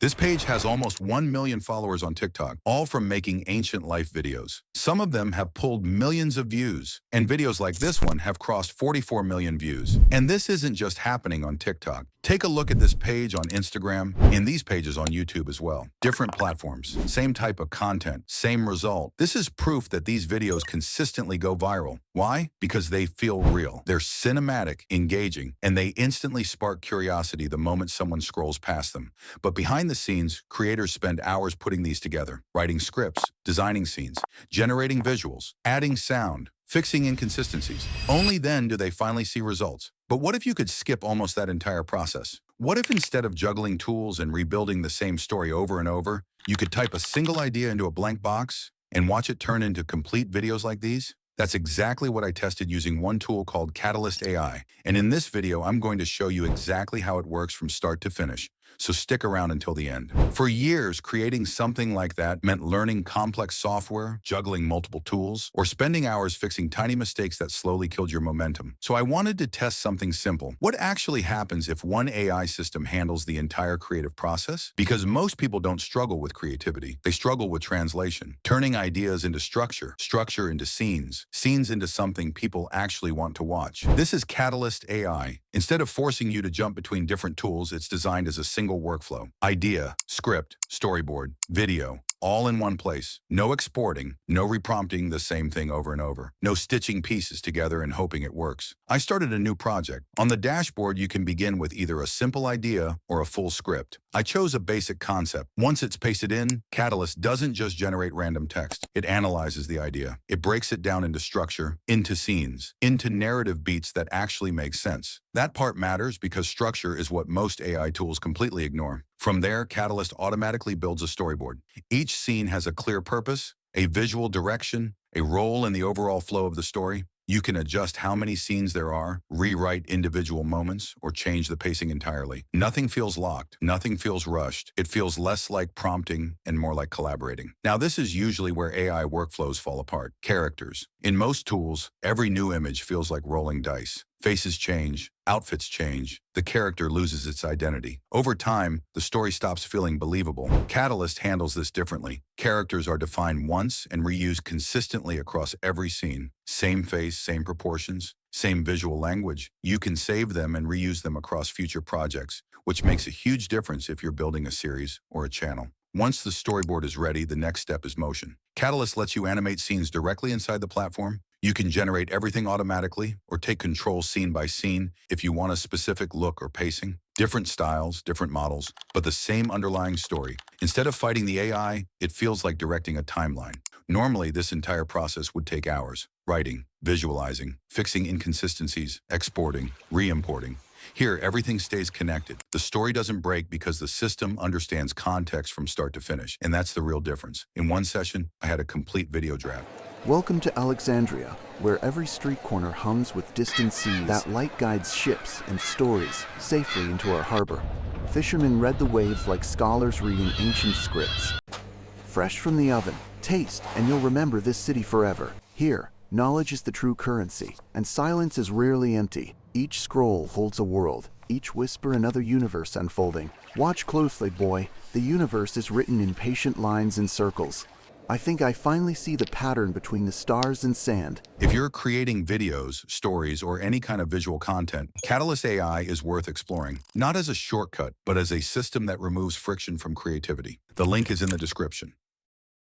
This page has almost 1 million followers on TikTok, all from making ancient life videos. Some of them have pulled millions of views, and videos like this one have crossed 44 million views. And this isn't just happening on TikTok. Take a look at this page on Instagram and these pages on YouTube as well. Different platforms, same type of content, same result. This is proof that these videos consistently go viral. Why? Because they feel real. They're cinematic, engaging, and they instantly spark curiosity the moment someone scrolls past them. But behind the scenes, creators spend hours putting these together, writing scripts, designing scenes, generating visuals, adding sound, fixing inconsistencies. Only then do they finally see results. But what if you could skip almost that entire process? What if instead of juggling tools and rebuilding the same story over and over, you could type a single idea into a blank box and watch it turn into complete videos like these? That's exactly what I tested using one tool called Katalist AI. And in this video, I'm going to show you exactly how it works from start to finish. So stick around until the end. For years, creating something like that meant learning complex software, juggling multiple tools, or spending hours fixing tiny mistakes that slowly killed your momentum. So I wanted to test something simple. What actually happens if one AI system handles the entire creative process? Because most people don't struggle with creativity. They struggle with translation, turning ideas into structure, structure into scenes, scenes into something people actually want to watch. This is Katalist AI. Instead of forcing you to jump between different tools, it's designed as a single workflow. Idea, script, storyboard, video, all in one place. No exporting, no reprompting the same thing over and over. No stitching pieces together and hoping it works. I started a new project. On the dashboard, you can begin with either a simple idea or a full script. I chose a basic concept. Once it's pasted in, Katalist doesn't just generate random text. It analyzes the idea. It breaks it down into structure, into scenes, into narrative beats that actually make sense. That part matters because structure is what most AI tools completely ignore. From there, Katalist automatically builds a storyboard. Each scene has a clear purpose, a visual direction, a role in the overall flow of the story. You can adjust how many scenes there are, rewrite individual moments, or change the pacing entirely. Nothing feels locked. Nothing feels rushed. It feels less like prompting and more like collaborating. Now, this is usually where AI workflows fall apart. Characters. In most tools, every new image feels like rolling dice. Faces change, outfits change, the character loses its identity. Over time, the story stops feeling believable. Katalist handles this differently. Characters are defined once and reused consistently across every scene. Same face, same proportions, same visual language. You can save them and reuse them across future projects, which makes a huge difference if you're building a series or a channel. Once the storyboard is ready, the next step is motion. Katalist lets you animate scenes directly inside the platform. You can generate everything automatically or take control scene by scene if you want a specific look or pacing. Different styles, different models, but the same underlying story. Instead of fighting the AI, it feels like directing a timeline. Normally, this entire process would take hours. Writing, visualizing, fixing inconsistencies, exporting, re-importing. Here, everything stays connected. The story doesn't break because the system understands context from start to finish, and that's the real difference. In one session, I had a complete video draft. Welcome to Alexandria, where every street corner hums with distant seas. That light guides ships and stories safely into our harbor. Fishermen read the waves like scholars reading ancient scripts. Fresh from the oven, taste, and you'll remember this city forever. Here, knowledge is the true currency, and silence is rarely empty. Each scroll holds a world, each whisper another universe unfolding. Watch closely, boy. The universe is written in patient lines and circles. I think I finally see the pattern between the stars and sand. If you're creating videos, stories, or any kind of visual content, Katalist AI is worth exploring. Not as a shortcut, but as a system that removes friction from creativity. The link is in the description.